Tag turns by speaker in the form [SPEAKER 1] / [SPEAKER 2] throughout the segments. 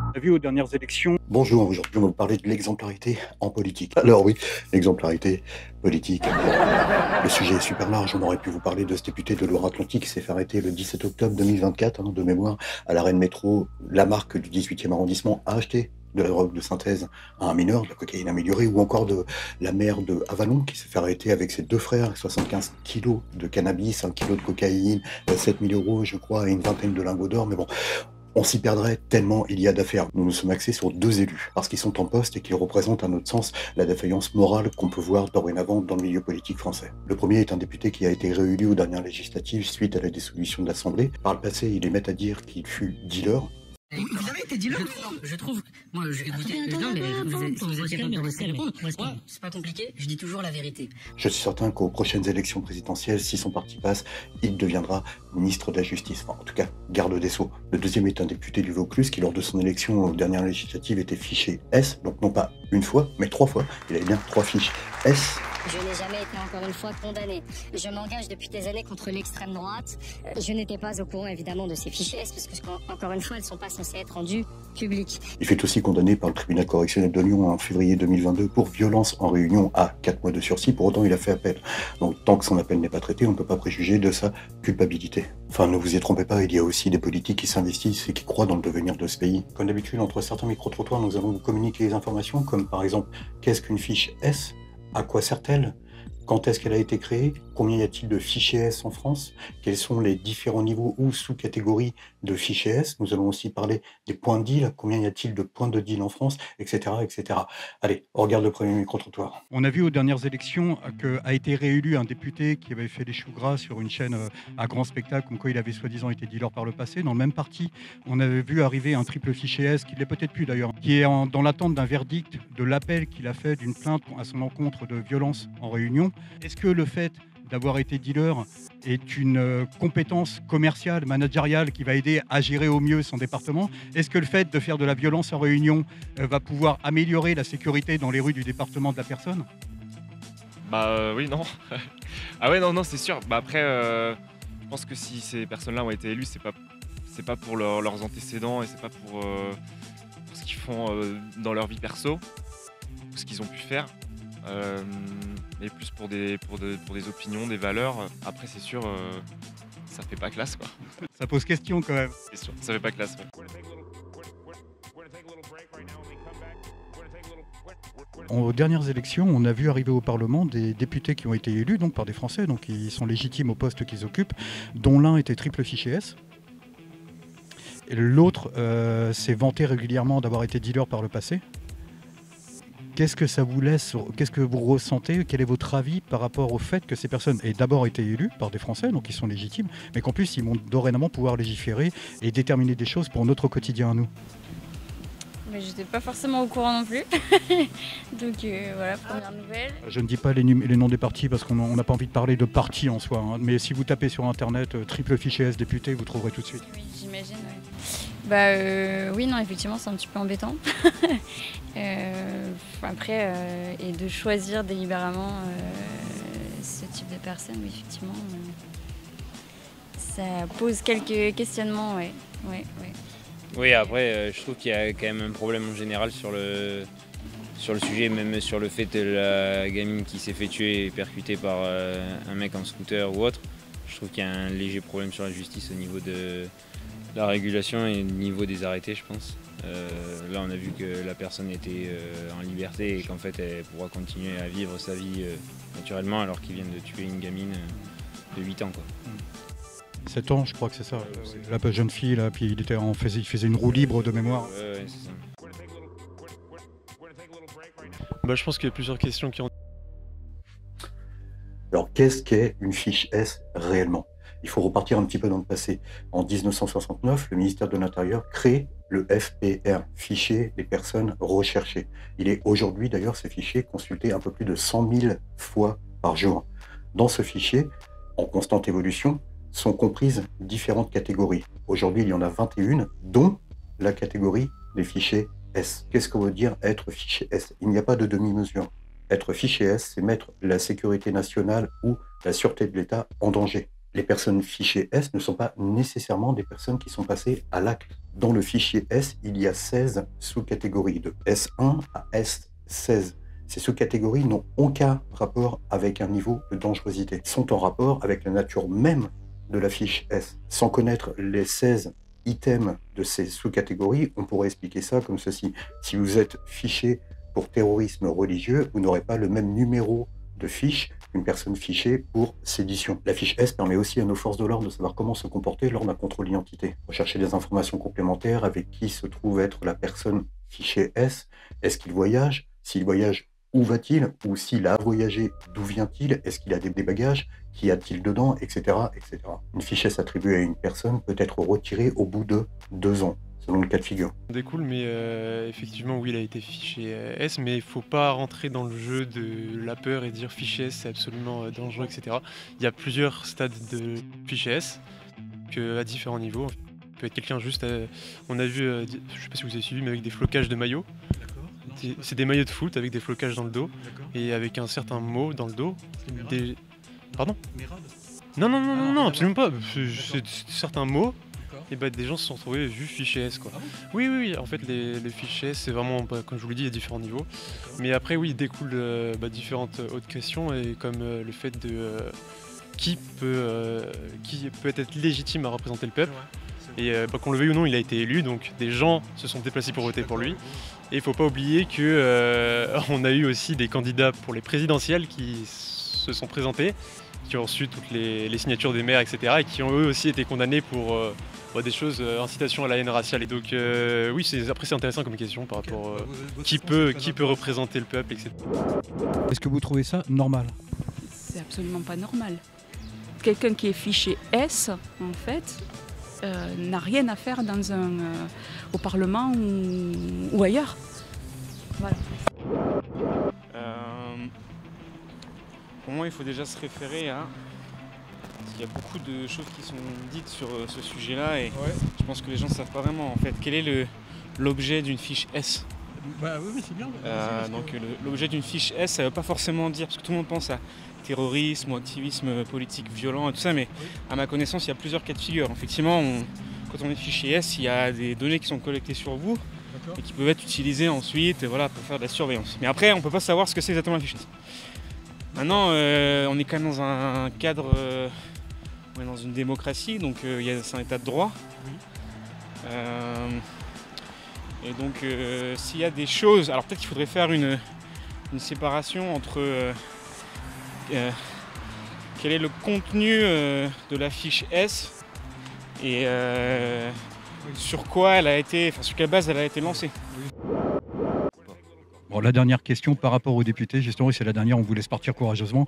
[SPEAKER 1] On a vu aux dernières élections.
[SPEAKER 2] Bonjour, aujourd'hui on va vous parler de l'exemplarité en politique. Alors oui, l'exemplarité politique. Bon, le sujet est super large, on aurait pu vous parler de ce député de Loire-Atlantique qui s'est fait arrêter le 17 octobre 2024, de mémoire, à l'arrêt de métro. La marque du 18e arrondissement a acheté de la drogue de synthèse à un mineur, de la cocaïne améliorée, ou encore de la mère de Avalon qui s'est fait arrêter avec ses deux frères, 75 kilos de cannabis, 1 kilo de cocaïne, 7 000 euros je crois, et une vingtaine de lingots d'or, mais bon... On s'y perdrait tellement il y a d'affaires. Nous nous sommes axés sur deux élus, parce qu'ils sont en poste et qu'ils représentent à notre sens la défaillance morale qu'on peut voir dorénavant dans le milieu politique français. Le premier est un député qui a été réélu aux dernières législatives suite à la dissolution de l'Assemblée. Par le passé, il émet à dire qu'il fut dealer.
[SPEAKER 3] Vous avez été dealer? Je trouve. Moi, non, mais vous êtes capable de répondre. C'est pas compliqué, je dis toujours la vérité.
[SPEAKER 2] Je suis certain qu'aux prochaines élections présidentielles, si son parti passe, il deviendra ministre de la Justice. Enfin, en tout cas, garde des Sceaux. Le deuxième est un député du Vaucluse qui, lors de son élection aux dernières législatives, était fiché S, donc non pas une fois, mais 3 fois. Il avait bien 3 fiches S.
[SPEAKER 4] Je n'ai jamais été encore une fois condamné. Je m'engage depuis des années contre l'extrême droite. Je n'étais pas au courant évidemment de ces fichiers, parce que encore une fois, elles ne sont pas censées être rendues publiques.
[SPEAKER 2] Il fut aussi condamné par le tribunal correctionnel de Lyon en février 2022 pour violence en réunion à 4 mois de sursis. Pour autant, il a fait appel. Donc tant que son appel n'est pas traité, on ne peut pas préjuger de sa culpabilité. Enfin, ne vous y trompez pas, il y a aussi des politiques qui s'investissent et qui croient dans le devenir de ce pays. Comme d'habitude, entre certains micro-trottoirs, nous allons vous communiquer les informations, comme par exemple, qu'est-ce qu'une fiche S? À quoi sert-elle? Quand est-ce qu'elle a été créée? Combien y a-t-il de fichiers S en France? Quels sont les différents niveaux ou sous-catégories de fichiers S? Nous allons aussi parler des points de deal. Combien y a-t-il de points de deal en France? Etc. etc. Allez, on regarde le premier micro-trottoir.
[SPEAKER 1] On a vu aux dernières élections qu'a été réélu un député qui avait fait des choux gras sur une chaîne à grand spectacle, comme quoi il avait soi-disant été dealer par le passé. Dans le même parti, on avait vu arriver un triple fichier S, qui ne l'est peut-être plus d'ailleurs, qui est dans l'attente d'un verdict de l'appel qu'il a fait d'une plainte à son encontre de violence en réunion. Est-ce que le fait d'avoir été dealer est une compétence commerciale, managériale qui va aider à gérer au mieux son département? Est-ce que le fait de faire de la violence en réunion va pouvoir améliorer la sécurité dans les rues du département de la personne?
[SPEAKER 5] Bah oui, non. Ah ouais, non, c'est sûr. Bah après, je pense que si ces personnes-là ont été élues, c'est pas pour leurs antécédents et c'est pas pour ce qu'ils font dans leur vie perso, ou ce qu'ils ont pu faire. Mais plus pour des opinions, des valeurs. Après, c'est sûr, ça fait pas classe, quoi.
[SPEAKER 1] Ça pose question quand même.
[SPEAKER 5] C'est sûr, ça fait pas classe. Ouais.
[SPEAKER 1] Aux dernières élections, on a vu arriver au Parlement des députés qui ont été élus donc, par des Français, donc qui sont légitimes au poste qu'ils occupent, dont l'un était triple fichier S. Et l'autre s'est vanté régulièrement d'avoir été dealer par le passé. Qu'est-ce que ça vous laisse? Qu'est-ce que vous ressentez? Quel est votre avis par rapport au fait que ces personnes aient d'abord été élues par des Français, donc ils sont légitimes, mais qu'en plus ils vont dorénavant pouvoir légiférer et déterminer des choses pour notre quotidien à nous?
[SPEAKER 6] Mais j'étais pas forcément au courant non plus. Donc voilà, première nouvelle.
[SPEAKER 1] Je ne dis pas les noms des partis parce qu'on n'a pas envie de parler de partis en soi, hein, mais si vous tapez sur internet triple fichier S député, vous trouverez tout de suite.
[SPEAKER 6] Oui, j'imagine, ouais. Oui, non, effectivement, c'est un petit peu embêtant. Après, et de choisir délibérément ce type de personne, oui, effectivement, ça pose quelques questionnements, ouais.
[SPEAKER 7] Oui, après, je trouve qu'il y a quand même un problème en général sur le sujet, même sur le fait de la gamine qui s'est fait tuer et percutée par un mec en scooter ou autre. Je trouve qu'il y a un léger problème sur la justice au niveau de la régulation et au niveau des arrêtés, je pense. Là, on a vu que la personne était en liberté et qu'en fait, elle pourra continuer à vivre sa vie naturellement alors qu'ils viennent de tuer une gamine de 8 ans, quoi.
[SPEAKER 1] 7 ans, je crois que c'est ça. La jeune fille, là, puis il faisait une roue libre de mémoire.
[SPEAKER 7] Ouais, c'est ça.
[SPEAKER 8] Bah, je pense qu'il y a plusieurs questions qui ont...
[SPEAKER 2] Alors, qu'est-ce qu'est une fiche S réellement? Il faut repartir un petit peu dans le passé. En 1969, le ministère de l'Intérieur crée le FPR, Fichier des personnes recherchées. Il est aujourd'hui, d'ailleurs, ce fichier consulté un peu plus de 100 000 fois par jour. Dans ce fichier, en constante évolution, sont comprises différentes catégories. Aujourd'hui, il y en a 21, dont la catégorie des fichiers S. Qu'est-ce que veut dire être fichier S? Il n'y a pas de demi-mesure. Être fichier S, c'est mettre la sécurité nationale ou la sûreté de l'État en danger. Les personnes fichées S ne sont pas nécessairement des personnes qui sont passées à l'acte. Dans le fichier S, il y a 16 sous-catégories, de S1 à S16. Ces sous-catégories n'ont aucun rapport avec un niveau de dangerosité. Ils sont en rapport avec la nature même de la fiche S. Sans connaître les 16 items de ces sous-catégories, on pourrait expliquer ça comme ceci. Si vous êtes fiché pour terrorisme religieux, vous n'aurez pas le même numéro de fiche qu'une personne fichée pour sédition. La fiche S permet aussi à nos forces de l'ordre de savoir comment se comporter lors d'un contrôle d'identité. Rechercher des informations complémentaires avec qui se trouve être la personne fichée S. Est-ce qu'il voyage? S'il voyage, où va-t-il? Ou s'il a voyagé, d'où vient-il? Est-ce qu'il a des bagages? Qui a-t-il dedans? Etc., etc. Une fiche S attribuée à une personne peut être retirée au bout de 2 ans. Selon le cas de figure.
[SPEAKER 8] On découle, mais effectivement, oui, il a été fiché S, mais il ne faut pas rentrer dans le jeu de la peur et dire fiché S, c'est absolument dangereux, etc. Il y a plusieurs stades de fiché S à différents niveaux. Il peut être quelqu'un juste, on a vu, je ne sais pas si vous avez suivi, mais avec des flocages de maillots. C'est des maillots de foot avec des flocages dans le dos et avec un certain mot dans le dos. Pardon? Non, absolument pas. C'est certains mots. Et bah, des gens se sont retrouvés juste fichés S, quoi. Oui, en fait les fichiers S, c'est vraiment, comme je vous l'ai dit, il y a différents niveaux. Mais après oui, il découle différentes autres questions, et comme le fait de qui peut être légitime à représenter le peuple. Et qu'on le veuille ou non, il a été élu, donc des gens se sont déplacés pour voter pour lui. Et il ne faut pas oublier qu'on a eu aussi des candidats pour les présidentielles qui se sont présentés, qui ont reçu toutes les signatures des maires, etc. et qui ont eux aussi été condamnés pour des choses, incitation à la haine raciale. Et donc oui, après c'est intéressant comme question par rapport qui peut représenter le peuple, etc.
[SPEAKER 1] Est-ce que vous trouvez ça normal?
[SPEAKER 9] C'est absolument pas normal. Quelqu'un qui est fiché S, en fait, n'a rien à faire au Parlement ou ailleurs. Voilà.
[SPEAKER 10] Pour moi, il faut déjà se référer à... Parce qu'il y a beaucoup de choses qui sont dites sur ce sujet-là, et je pense que les gens ne savent pas vraiment, en fait, quel est l'objet d'une fiche S.
[SPEAKER 1] Bah oui, c'est bien.
[SPEAKER 10] Donc l'objet d'une fiche S, ça ne veut pas forcément dire, parce que tout le monde pense à terrorisme ou activisme politique violent et tout ça, mais à ma connaissance, il y a plusieurs cas de figure. Effectivement, quand on est fiché S, il y a des données qui sont collectées sur vous et qui peuvent être utilisées ensuite pour faire de la surveillance. Mais après, on ne peut pas savoir ce que c'est exactement la fiche S. Maintenant, on est quand même dans un cadre, on est dans une démocratie, donc c'est un état de droit. Et donc, s'il y a des choses, alors peut-être qu'il faudrait faire une séparation entre quel est le contenu de la fiche S et sur quoi elle a été, sur quelle base elle a été lancée.
[SPEAKER 1] Bon, la dernière question par rapport aux députés, justement, c'est la dernière, on vous laisse partir courageusement.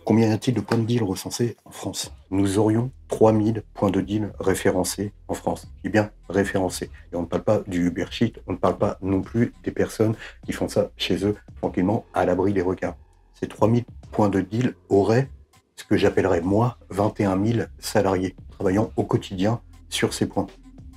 [SPEAKER 2] Combien y a-t-il de points de deal recensés en France? Nous aurions 3000 points de deal référencés en France. Eh bien, référencés. Et on ne parle pas du Uber Sheet, on ne parle pas non plus des personnes qui font ça chez eux, tranquillement, à l'abri des requins. Ces 3000 points de deal auraient ce que j'appellerais, moi, 21 000 salariés travaillant au quotidien sur ces points.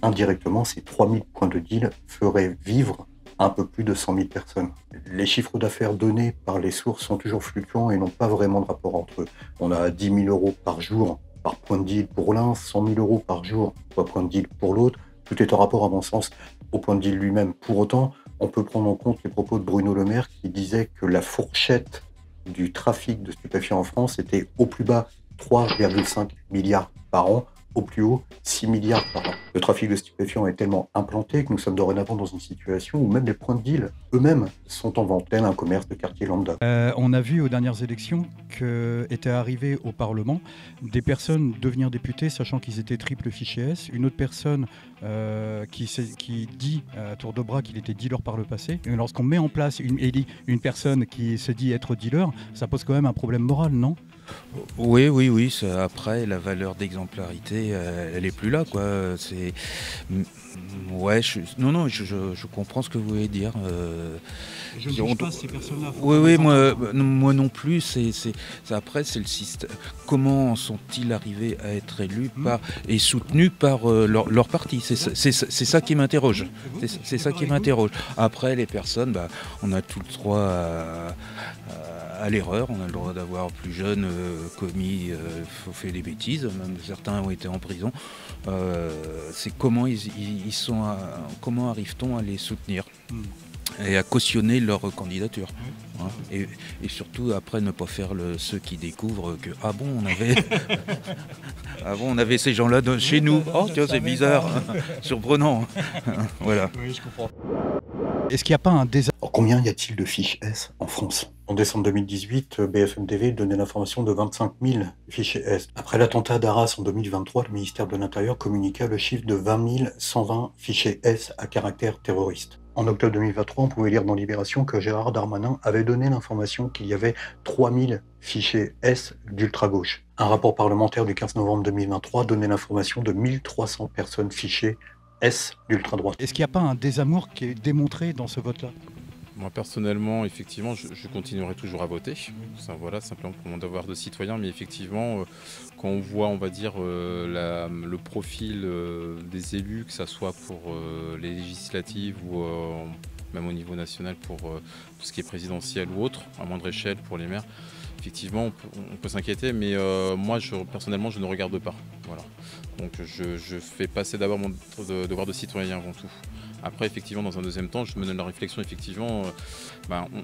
[SPEAKER 2] Indirectement, ces 3000 points de deal feraient vivre un peu plus de 100 000 personnes. Les chiffres d'affaires donnés par les sources sont toujours fluctuants et n'ont pas vraiment de rapport entre eux. On a 10 000 euros par jour par point de deal pour l'un, 100 000 euros par jour par point de deal pour l'autre. Tout est en rapport, à mon sens, au point de deal lui-même. Pour autant, on peut prendre en compte les propos de Bruno Le Maire qui disait que la fourchette du trafic de stupéfiants en France était au plus bas 3,5 milliards par an, au plus haut 6 milliards par an. Le trafic de stupéfiants est tellement implanté que nous sommes dorénavant dans une situation où même les points de deal eux-mêmes sont en vente, tel un commerce de quartier lambda.
[SPEAKER 1] On a vu aux dernières élections qu'étaient arrivées au Parlement des personnes devenir députés sachant qu'ils étaient triple fichier S, une autre personne qui dit à tour de bras qu'il était dealer par le passé. Et lorsqu'on met en place une personne qui se dit être dealer, ça pose quand même un problème moral, non ?
[SPEAKER 11] Oui. Après, la valeur d'exemplarité, elle est plus là, quoi. C'est... Ouais, je comprends ce que vous voulez dire.
[SPEAKER 1] Je ne juge pas ces personnes-là.
[SPEAKER 11] Oui, moi non plus. Après, c'est le système. Comment sont-ils arrivés à être élus et soutenus par leur parti? C'est ça qui m'interroge. C'est ça qui m'interroge. Après, les personnes, on a tout le droit à à l'erreur. On a le droit d'avoir plus jeune fait des bêtises, même certains ont été en prison. C'est comment comment arrive-t-on à les soutenir et à cautionner leur candidature. Hein. Et surtout après ne pas faire ceux qui découvrent que on avait ces gens-là chez nous. Oh tiens, c'est bizarre, surprenant. Voilà.
[SPEAKER 1] Oui, je comprends. Est-ce qu'il n'y a pas un désaccord?
[SPEAKER 2] Combien y a-t-il de fiches S en France? En décembre 2018, BFM TV donnait l'information de 25 000 fichiers S. Après l'attentat d'Arras en 2023, le ministère de l'Intérieur communiqua le chiffre de 20 120 fichiers S à caractère terroriste. En octobre 2023, on pouvait lire dans Libération que Gérard Darmanin avait donné l'information qu'il y avait 3000 fichiers S d'ultra-gauche. Un rapport parlementaire du 15 novembre 2023 donnait l'information de 1300 personnes fichées S d'ultra-droite.
[SPEAKER 1] Est-ce qu'il n'y a pas un désamour qui est démontré dans ce vote-là?
[SPEAKER 12] Moi personnellement, effectivement, je continuerai toujours à voter. Ça, voilà, simplement pour mon devoir de citoyen. Mais effectivement, quand on voit, on va dire, le profil des élus, que ce soit pour les législatives ou même au niveau national pour tout ce qui est présidentiel ou autre, à moindre échelle pour les maires, effectivement, on peut s'inquiéter. Mais moi, personnellement, je ne regarde pas. Voilà. Donc je fais passer d'abord mon devoir de citoyen avant tout. Après, effectivement, dans un deuxième temps, je me donne la réflexion, effectivement,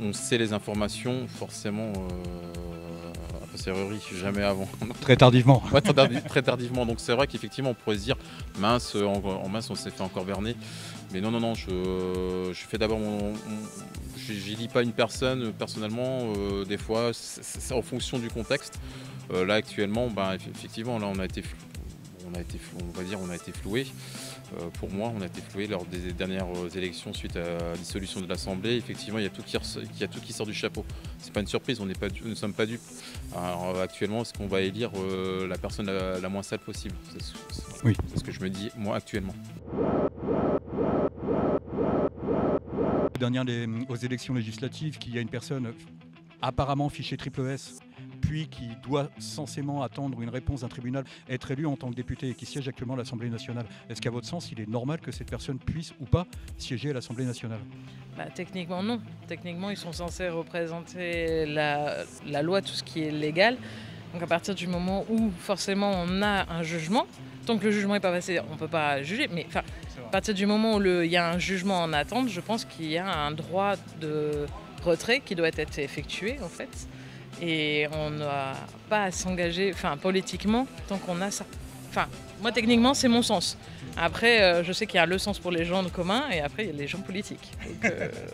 [SPEAKER 12] on sait les informations, forcément, a posteriori, jamais avant.
[SPEAKER 1] Très tardivement.
[SPEAKER 12] Ouais, très tardivement. Donc c'est vrai qu'effectivement, on pourrait se dire, mince, on s'est fait encore berner. Mais non, je fais d'abord je lis pas une personne, personnellement, des fois, c'est en fonction du contexte. Là, actuellement, effectivement, là, on a été floué. Pour moi, on a été floué lors des dernières élections suite à la dissolution de l'Assemblée. Effectivement, il y a tout qui sort du chapeau. C'est pas une surprise, nous ne sommes pas dupes. Alors, actuellement, est-ce qu'on va élire la personne la moins sale possible?
[SPEAKER 1] Oui.
[SPEAKER 12] C'est ce que je me dis, moi, actuellement.
[SPEAKER 1] Dernière aux élections législatives, qu'il y a une personne apparemment fichée triple S, puis qui doit censément attendre une réponse d'un tribunal, être élu en tant que député et qui siège actuellement à l'Assemblée nationale. Est-ce qu'à votre sens, il est normal que cette personne puisse ou pas siéger à l'Assemblée nationale?
[SPEAKER 13] Techniquement, non. Techniquement, ils sont censés représenter la loi, tout ce qui est légal. Donc à partir du moment où, forcément, on a un jugement, tant que le jugement n'est pas passé, on ne peut pas juger. Mais à partir du moment où il y a un jugement en attente, je pense qu'il y a un droit de retrait qui doit être effectué, en fait. Et on n'a pas à s'engager politiquement tant qu'on a ça. Moi, techniquement, c'est mon sens. Après, je sais qu'il y a le sens pour les gens de commun et après, il y a les gens politiques. Donc,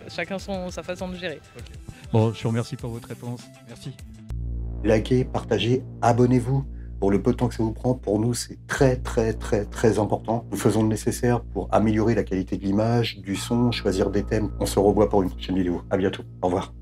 [SPEAKER 13] chacun sa façon de gérer.
[SPEAKER 1] Okay. Bon, je vous remercie pour votre réponse. Merci.
[SPEAKER 2] Likez, partagez, abonnez-vous. Pour le peu de temps que ça vous prend, pour nous, c'est très important. Nous faisons le nécessaire pour améliorer la qualité de l'image, du son, choisir des thèmes. On se revoit pour une prochaine vidéo. À bientôt. Au revoir.